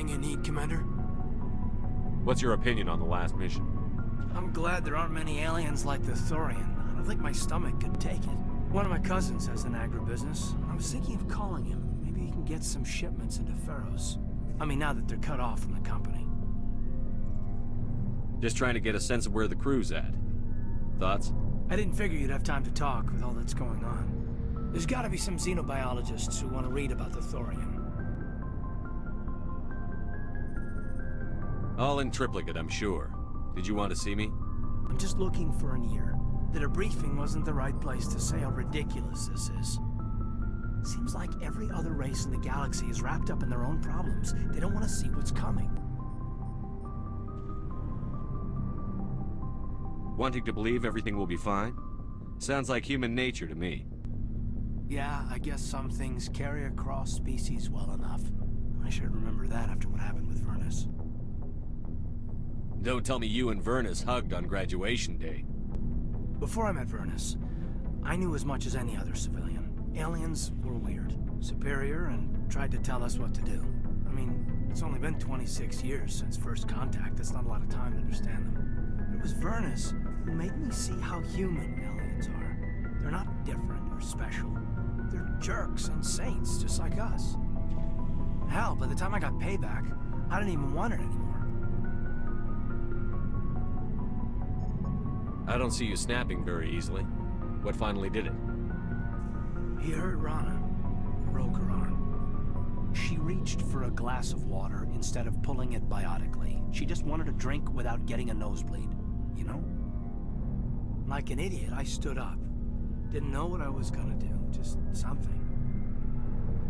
Anything you need, Commander? What's your opinion on the last mission? I'm glad there aren't many aliens like the Thorian. I don't think my stomach could take it. One of my cousins has an agribusiness. I was thinking of calling him. Maybe he can get some shipments into Pharaohs. I mean, now that they're cut off from the company. Just trying to get a sense of where the crew's at. Thoughts? I didn't figure you'd have time to talk with all that's going on. There's gotta be some xenobiologists who want to read about the Thorian. All in triplicate, I'm sure. Did you want to see me? I'm just looking for an ear. The debriefing wasn't the right place to say how ridiculous this is. Seems like every other race in the galaxy is wrapped up in their own problems. They don't want to see what's coming. Wanting to believe everything will be fine? Sounds like human nature to me. Yeah, I guess some things carry across species well enough. I should remember that after what happened with Vernus. Don't tell me you and Vernus hugged on graduation day. Before I met Vernus, I knew as much as any other civilian. Aliens were weird, superior, and tried to tell us what to do. I mean, it's only been 26 years since first contact. That's not a lot of time to understand them. But it was Vernus who made me see how human aliens are. They're not different or special. They're jerks and saints, just like us. Hell, by the time I got payback, I didn't even want it anymore. I don't see you snapping very easily. What finally did it? He hurt Rana. Broke her arm. She reached for a glass of water instead of pulling it biotically. She just wanted a drink without getting a nosebleed, you know? Like an idiot, I stood up. Didn't know what I was gonna do, just something.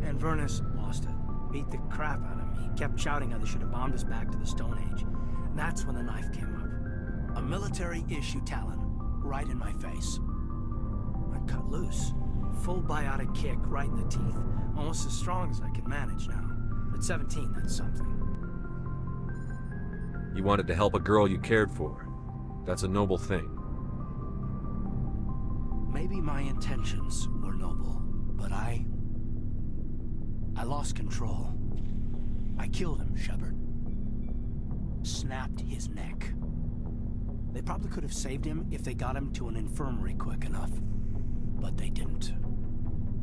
And Vernus lost it. Beat the crap out of me. Kept shouting how they should have bombed us back to the Stone Age. And that's when the knife came up. A military-issue talon, right in my face. I cut loose. Full biotic kick right in the teeth. Almost as strong as I can manage now. At 17, that's something. You wanted to help a girl you cared for. That's a noble thing. Maybe my intentions were noble, but I lost control. I killed him, Shepard. Snapped his neck. They probably could have saved him if they got him to an infirmary quick enough. But they didn't.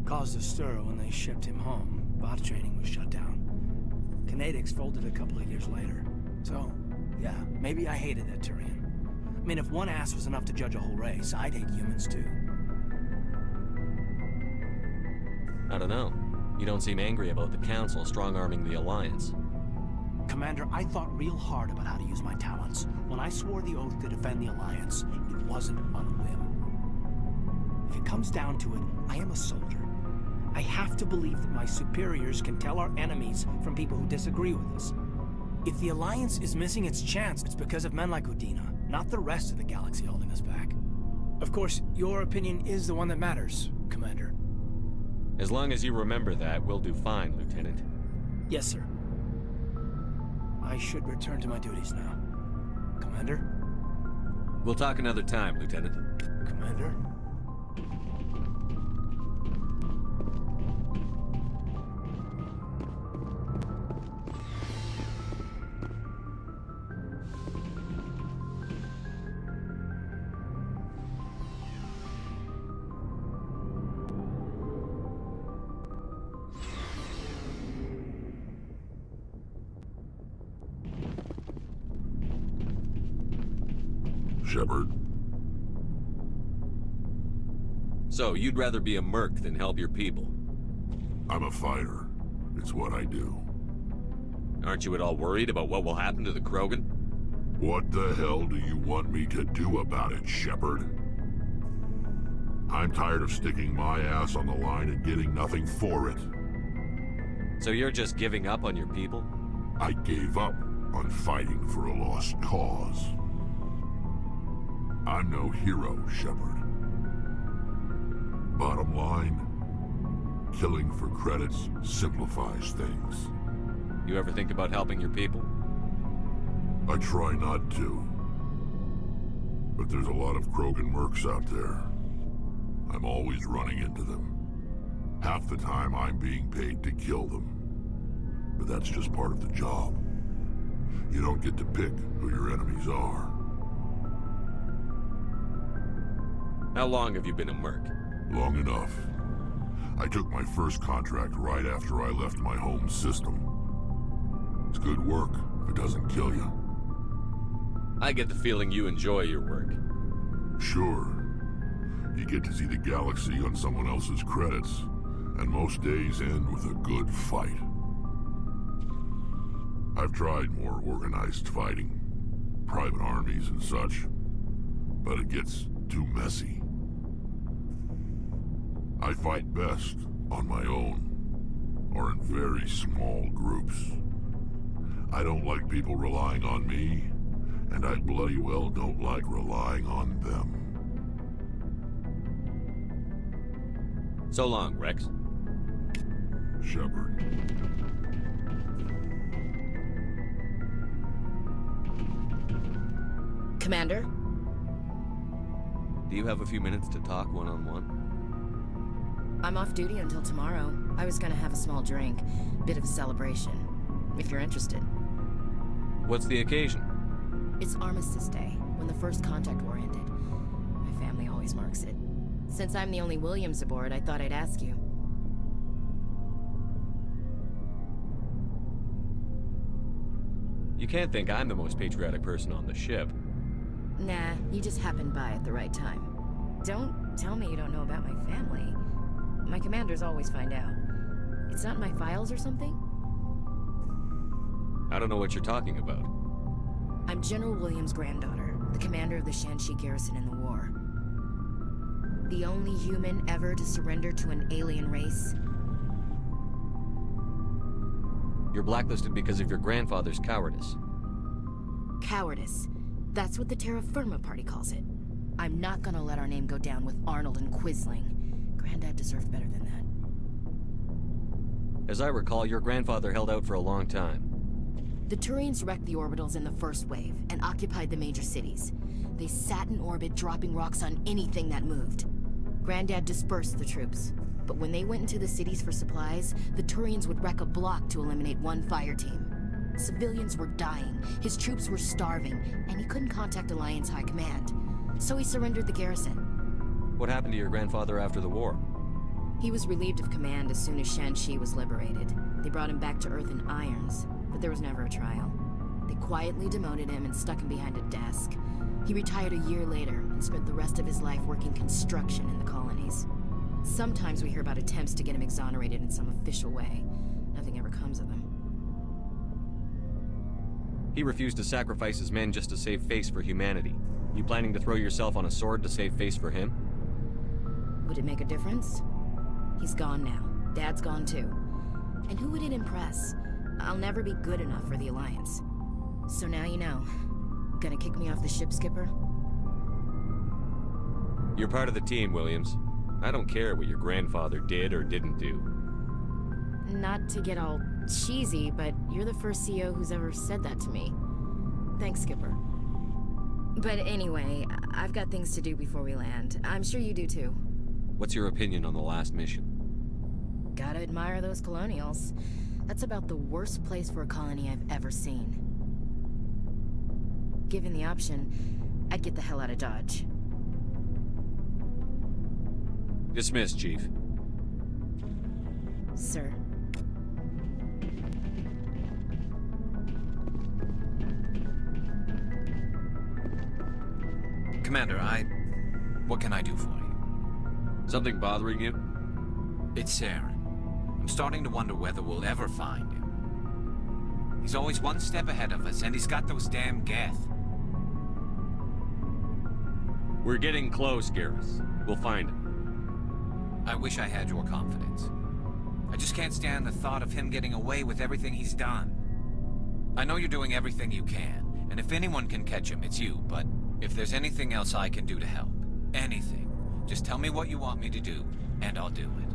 Caused a stir when they shipped him home. Bot training was shut down. Kinetics folded a couple of years later. So, yeah, maybe I hated that Turian. I mean, if one ass was enough to judge a whole race, I'd hate humans too. I don't know. You don't seem angry about the Council strong-arming the Alliance. Commander, I thought real hard about how to use my talents. When I swore the oath to defend the Alliance, it wasn't on a whim. If it comes down to it, I am a soldier. I have to believe that my superiors can tell our enemies from people who disagree with us. If the Alliance is missing its chance, it's because of men like Udina, not the rest of the galaxy holding us back. Of course, your opinion is the one that matters, Commander. As long as you remember that, we'll do fine, Lieutenant. Yes, sir. I should return to my duties now. Commander? We'll talk another time, Lieutenant. Commander? Shepard. So, you'd rather be a merc than help your people? I'm a fighter. It's what I do. Aren't you at all worried about what will happen to the Krogan? What the hell do you want me to do about it, Shepard? I'm tired of sticking my ass on the line and getting nothing for it. So you're just giving up on your people? I gave up on fighting for a lost cause. I'm no hero, Shepard. Bottom line, killing for credits simplifies things. You ever think about helping your people? I try not to. But there's a lot of Krogan mercs out there. I'm always running into them. Half the time I'm being paid to kill them. But that's just part of the job. You don't get to pick who your enemies are. How long have you been a merc? Long enough. I took my first contract right after I left my home system. It's good work if it doesn't kill you. I get the feeling you enjoy your work. Sure. You get to see the galaxy on someone else's credits, and most days end with a good fight. I've tried more organized fighting, private armies and such, but it gets too messy. I fight best on my own, or in very small groups. I don't like people relying on me, and I bloody well don't like relying on them. So long, Rex. Shepard. Commander? Do you have a few minutes to talk one-on-one? I'm off duty until tomorrow. I was gonna have a small drink. Bit of a celebration. If you're interested. What's the occasion? It's Armistice Day, when the first contact war ended. My family always marks it. Since I'm the only Williams aboard, I thought I'd ask you. You can't think I'm the most patriotic person on the ship. Nah, you just happened by at the right time. Don't tell me you don't know about my family. My commanders always find out. It's not in my files or something? I don't know what you're talking about. I'm General Williams' granddaughter, the commander of the Shanxi garrison in the war. The only human ever to surrender to an alien race. You're blacklisted because of your grandfather's cowardice. Cowardice. That's what the Terra Firma Party calls it. I'm not gonna let our name go down with Arnold and Quisling. Granddad deserved better than that. As I recall, your grandfather held out for a long time. The Turians wrecked the orbitals in the first wave and occupied the major cities. They sat in orbit, dropping rocks on anything that moved. Granddad dispersed the troops, but when they went into the cities for supplies, the Turians would wreck a block to eliminate one fire team. Civilians were dying, his troops were starving, and he couldn't contact Alliance High Command. So he surrendered the garrison. What happened to your grandfather after the war? He was relieved of command as soon as Shanxi was liberated. They brought him back to Earth in irons, but there was never a trial. They quietly demoted him and stuck him behind a desk. He retired a year later and spent the rest of his life working construction in the colonies. Sometimes we hear about attempts to get him exonerated in some official way. Nothing ever comes of them. He refused to sacrifice his men just to save face for humanity. You planning to throw yourself on a sword to save face for him? Would it make a difference? He's gone now. Dad's gone too. And who would it impress? I'll never be good enough for the Alliance. So now you know. Gonna kick me off the ship, Skipper? You're part of the team, Williams. I don't care what your grandfather did or didn't do. Not to get all cheesy, but you're the first CO who's ever said that to me. Thanks, Skipper. But anyway, I've got things to do before we land. I'm sure you do too. What's your opinion on the last mission? Gotta admire those colonials. That's about the worst place for a colony I've ever seen. Given the option, I'd get the hell out of Dodge. Dismissed, Chief. Sir. Commander, what can I do for you? Something bothering you? It's Saren. I'm starting to wonder whether we'll ever find him. He's always one step ahead of us, and he's got those damn Geth. We're getting close, Garrus. We'll find him. I wish I had your confidence. I just can't stand the thought of him getting away with everything he's done. I know you're doing everything you can, and if anyone can catch him, it's you, but if there's anything else I can do to help, anything, just tell me what you want me to do, and I'll do it.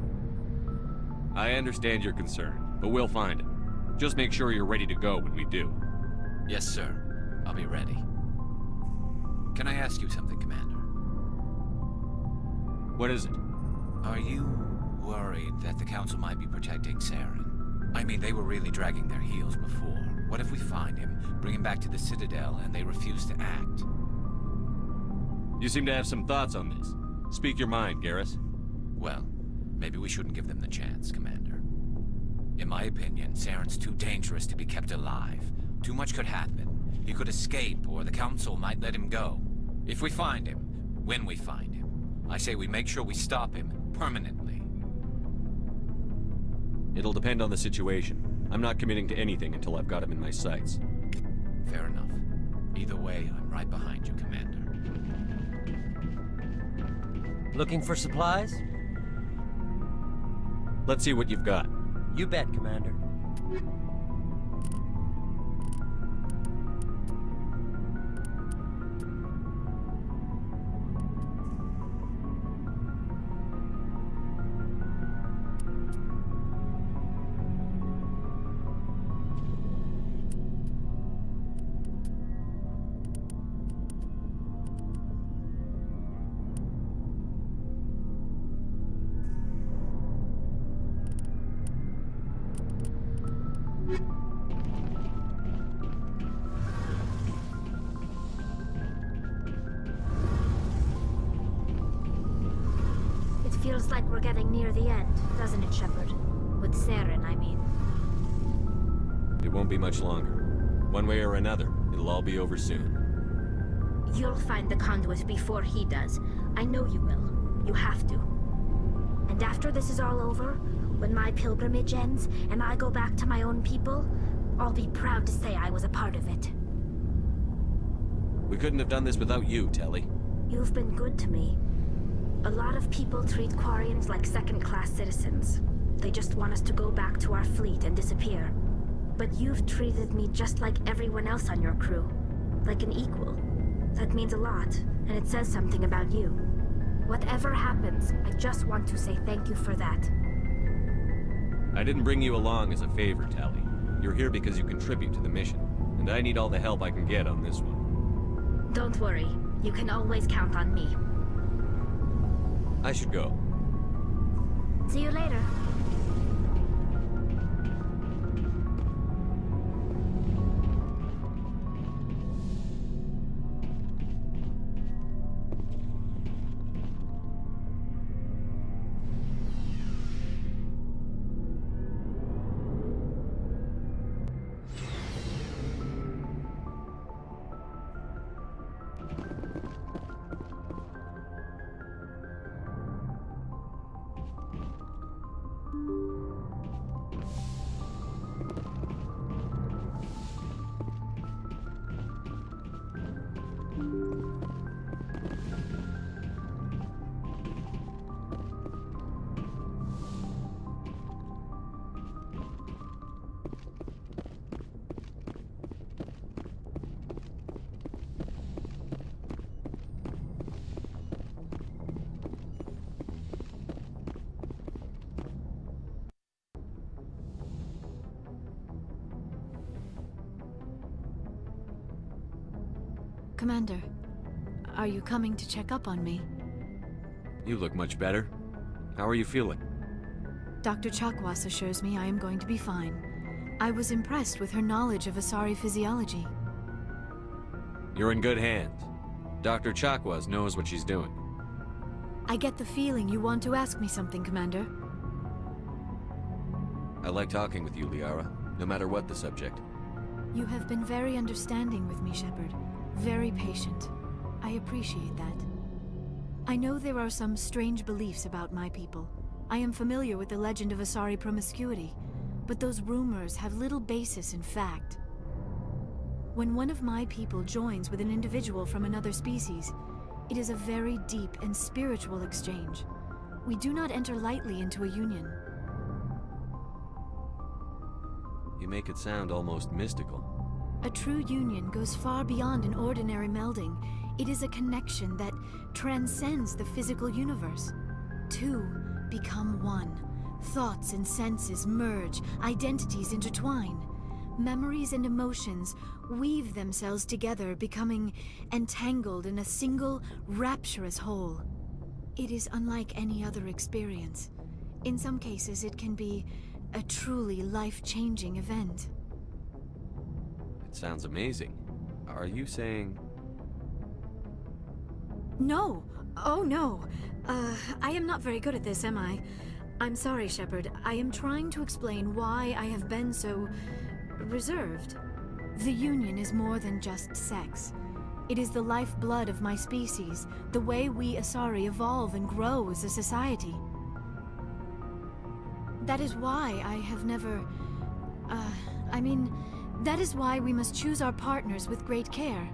I understand your concern, but we'll find him. Just make sure you're ready to go when we do. Yes, sir. I'll be ready. Can I ask you something, Commander? What is it? Are you worried that the Council might be protecting Saren? I mean, they were really dragging their heels before. What if we find him, bring him back to the Citadel, and they refuse to act? You seem to have some thoughts on this. Speak your mind, Garrus. Well, maybe we shouldn't give them the chance, Commander. In my opinion, Saren's too dangerous to be kept alive. Too much could happen. He could escape, or the Council might let him go. If we find him, when we find him, I say we make sure we stop him permanently. It'll depend on the situation. I'm not committing to anything until I've got him in my sights. Fair enough. Either way, I'm right behind you, Commander. Looking for supplies? Let's see what you've got. You bet, Commander. Feels like we're getting near the end, doesn't it, Shepard? With Saren, I mean. It won't be much longer. One way or another, it'll all be over soon. You'll find the conduit before he does. I know you will. You have to. And after this is all over, when my pilgrimage ends and I go back to my own people, I'll be proud to say I was a part of it. We couldn't have done this without you, Telly. You've been good to me. A lot of people treat Quarians like second-class citizens. They just want us to go back to our fleet and disappear. But you've treated me just like everyone else on your crew. Like an equal. That means a lot, and it says something about you. Whatever happens, I just want to say thank you for that. I didn't bring you along as a favor, Tally. You're here because you contribute to the mission, and I need all the help I can get on this one. Don't worry. You can always count on me. I should go. See you later. Commander, are you coming to check up on me? You look much better. How are you feeling? Dr. Chakwas assures me I am going to be fine. I was impressed with her knowledge of Asari physiology. You're in good hands. Dr. Chakwas knows what she's doing. I get the feeling you want to ask me something, Commander. I like talking with you, Liara, no matter what the subject. You have been very understanding with me, Shepard. Very patient. I appreciate that. I know there are some strange beliefs about my people. I am familiar with the legend of Asari promiscuity, but those rumors have little basis in fact. When one of my people joins with an individual from another species, it is a very deep and spiritual exchange. We do not enter lightly into a union. You make it sound almost mystical. A true union goes far beyond an ordinary melding. It is a connection that transcends the physical universe. Two become one. Thoughts and senses merge, identities intertwine. Memories and emotions weave themselves together, becoming entangled in a single, rapturous whole. It is unlike any other experience. In some cases, it can be a truly life-changing event. Sounds amazing. Are you saying... No! Oh no! I am not very good at this, am I? I'm sorry, Shepard. I am trying to explain why I have been so... reserved. The Union is more than just sex. It is the lifeblood of my species, the way we Asari evolve and grow as a society. That is why I have never... that is why we must choose our partners with great care.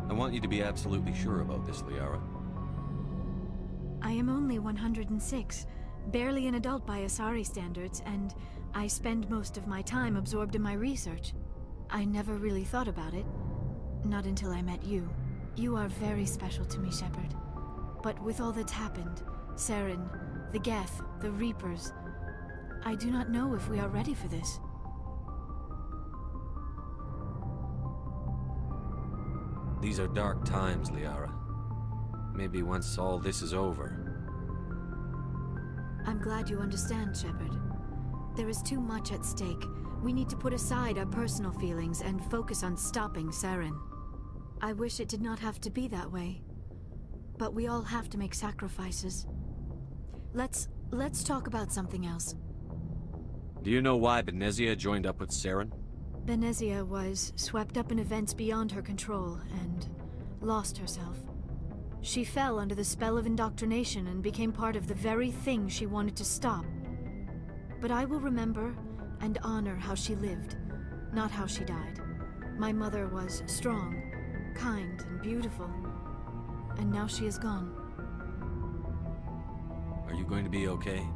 I want you to be absolutely sure about this, Liara. I am only 106, barely an adult by Asari standards, and I spend most of my time absorbed in my research. I never really thought about it. Not until I met you. You are very special to me, Shepard. But with all that's happened, Saren, the Geth, the Reapers, I do not know if we are ready for this. These are dark times, Liara. Maybe once all this is over. I'm glad you understand, Shepard. There is too much at stake. We need to put aside our personal feelings and focus on stopping Saren. I wish it did not have to be that way. But we all have to make sacrifices. Let's talk about something else. Do you know why Benezia joined up with Saren? Benezia was swept up in events beyond her control and lost herself. She fell under the spell of indoctrination and became part of the very thing she wanted to stop. But I will remember and honor how she lived, not how she died. My mother was strong, kind, and beautiful. And now she is gone. Are you going to be okay?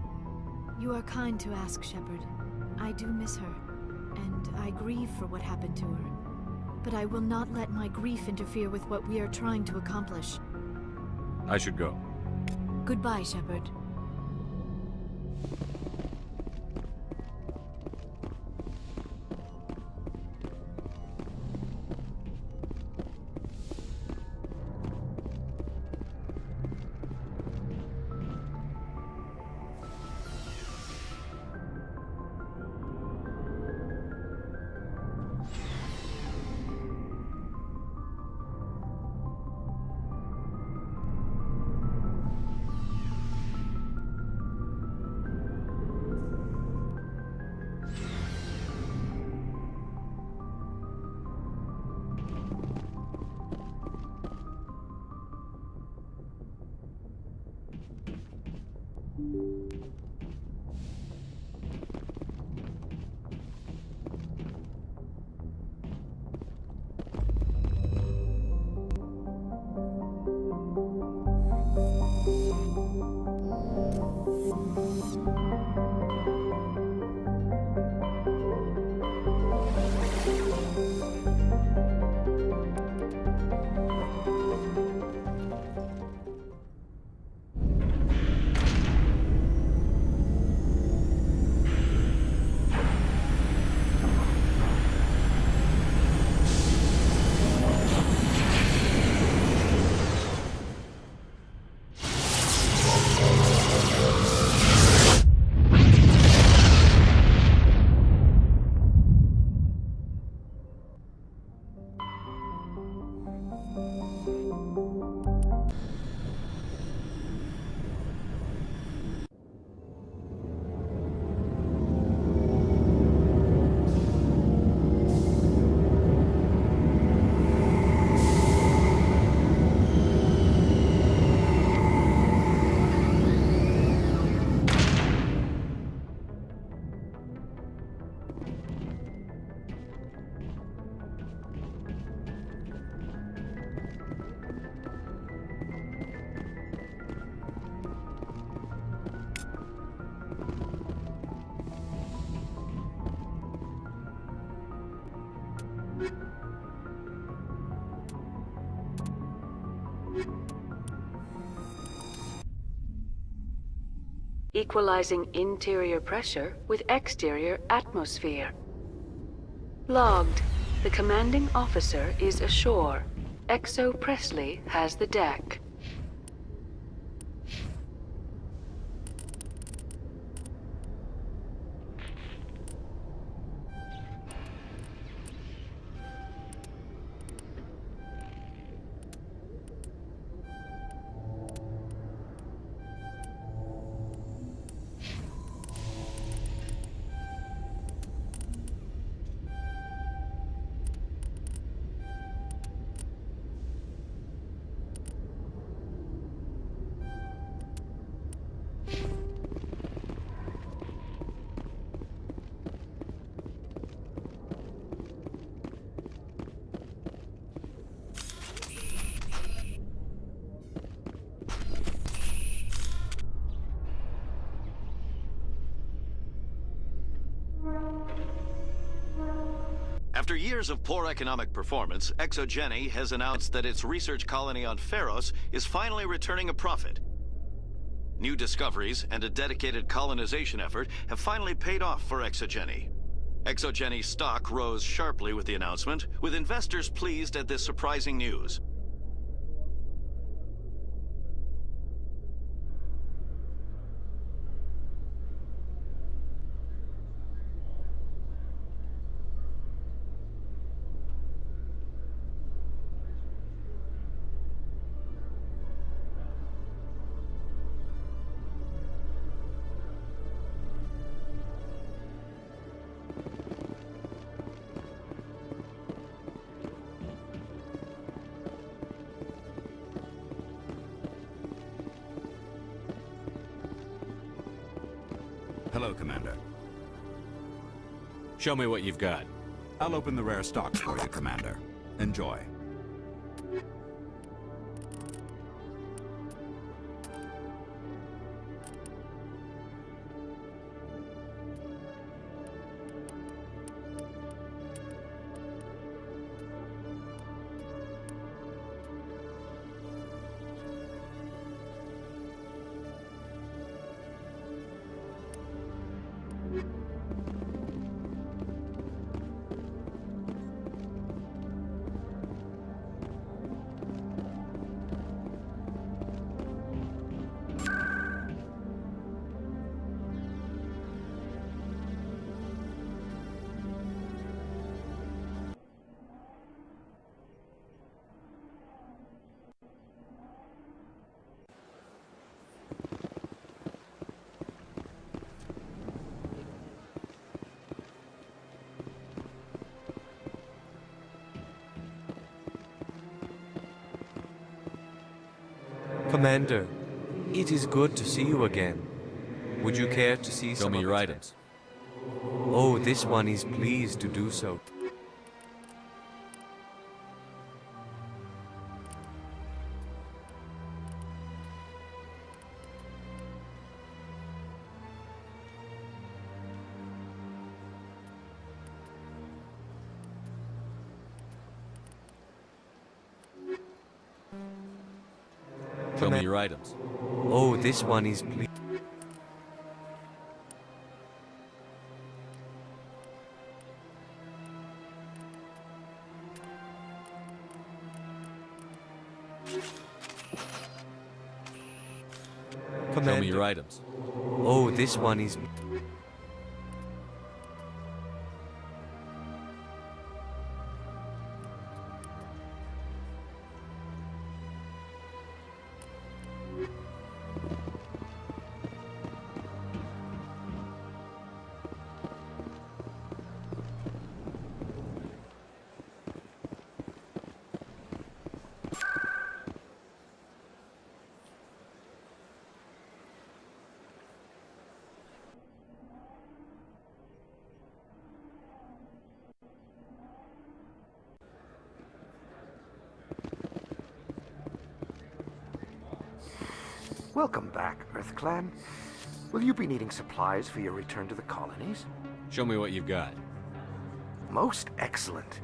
You are kind to ask, Shepard. I do miss her, and I grieve for what happened to her. But I will not let my grief interfere with what we are trying to accomplish. I should go. Goodbye, Shepard. Equalizing interior pressure with exterior atmosphere. Logged. The commanding officer is ashore. Exo Presley has the deck. After years of poor economic performance, Exogeny has announced that its research colony on Pharos is finally returning a profit. New discoveries and a dedicated colonization effort have finally paid off for Exogeny. Exogeny's stock rose sharply with the announcement, with investors pleased at this surprising news. Hello, Commander. Show me what you've got. I'll open the rare stock for you, Commander. Enjoy. Commander, it is good to see you again. Would you care to see Show some me of your its- items. Oh, this one is pleased to do so. Show me your items. Oh, this one is pleased. Show me your items. Oh, this one is... Welcome back, Earth Clan. Will you be needing supplies for your return to the colonies? Show me what you've got. Most excellent.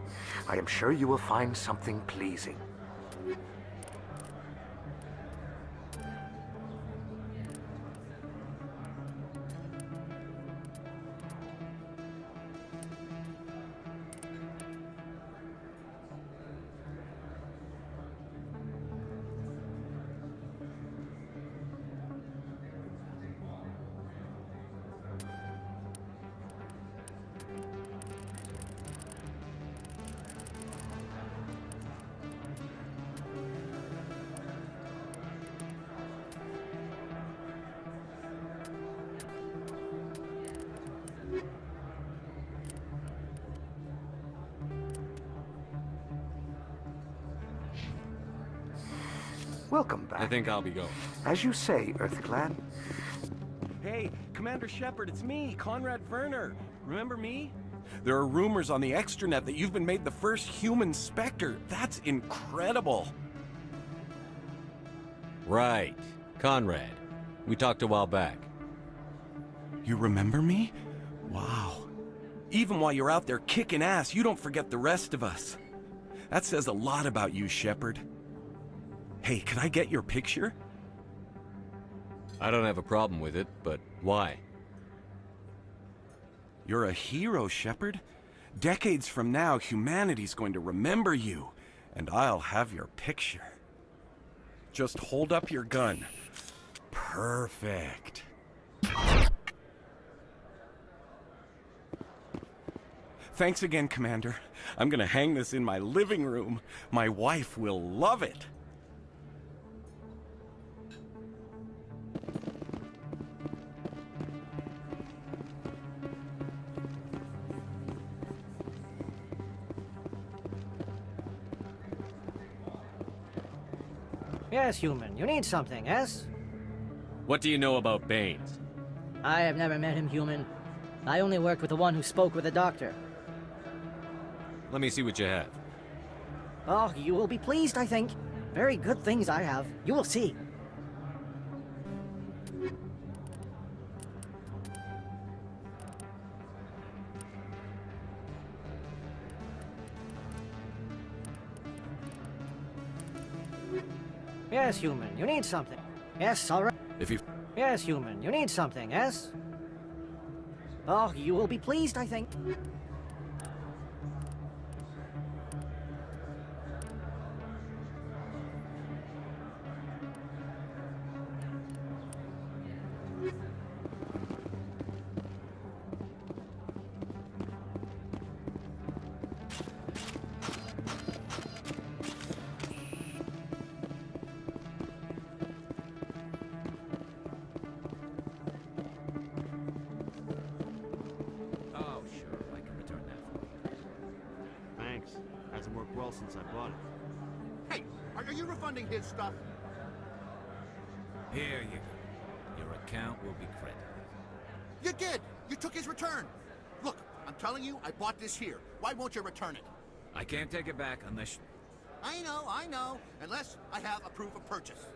I am sure you will find something pleasing. Welcome back. I think I'll be going. As you say, Earth Clan. Hey, Commander Shepard, it's me, Conrad Werner. Remember me? There are rumors on the extranet that you've been made the first human Spectre. That's incredible. Right. Conrad. We talked a while back. You remember me? Wow. Even while you're out there kicking ass, you don't forget the rest of us. That says a lot about you, Shepard. Hey, can I get your picture? I don't have a problem with it, but why? You're a hero, Shepard. Decades from now, humanity's going to remember you, and I'll have your picture. Just hold up your gun. Perfect. Thanks again, Commander. I'm gonna hang this in my living room. My wife will love it. Yes, human. You need something, yes? What do you know about Baines? I have never met him, human. I only worked with the one who spoke with the doctor. Let me see what you have. Oh, you will be pleased, I think. Very good things I have. You will see. Yes, human. You need something. Yes, all right. If you... Yes, human. You need something, yes? Oh, you will be pleased, I think. Hasn't worked well since I bought it. Hey, are you refunding his stuff? Here you go. Your account will be credited. You did! You took his return! Look, I'm telling you, I bought this here. Why won't you return it? I can't take it back unless... I know. Unless I have a proof of purchase.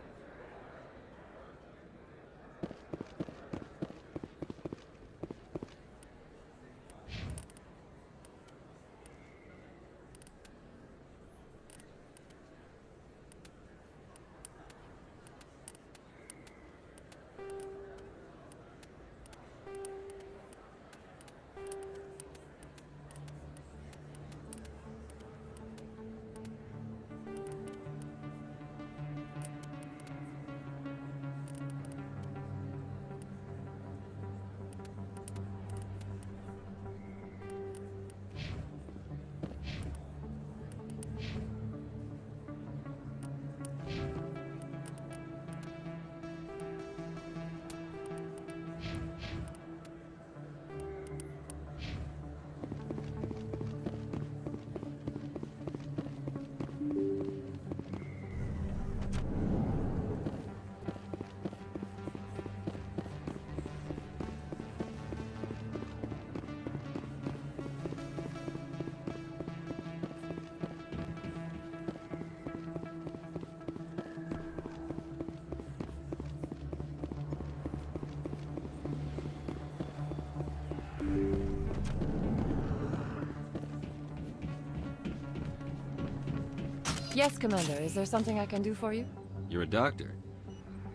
Yes, Commander. Is there something I can do for you? You're a doctor.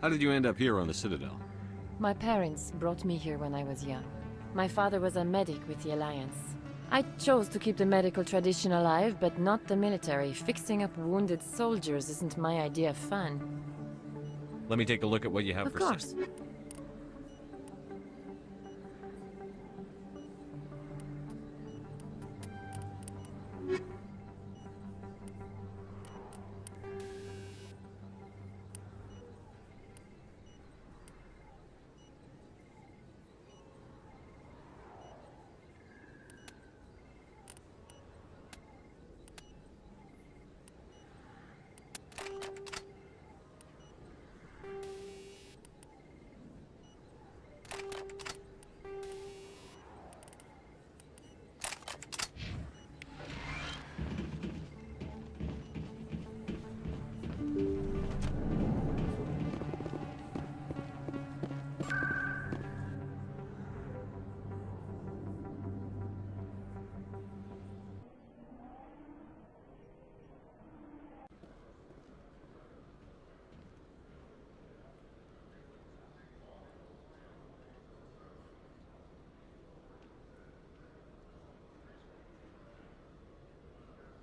How did you end up here on the Citadel? My parents brought me here when I was young. My father was a medic with the Alliance. I chose to keep the medical tradition alive, but not the military. Fixing up wounded soldiers isn't my idea of fun. Let me take a look at what you have Of for course. sale.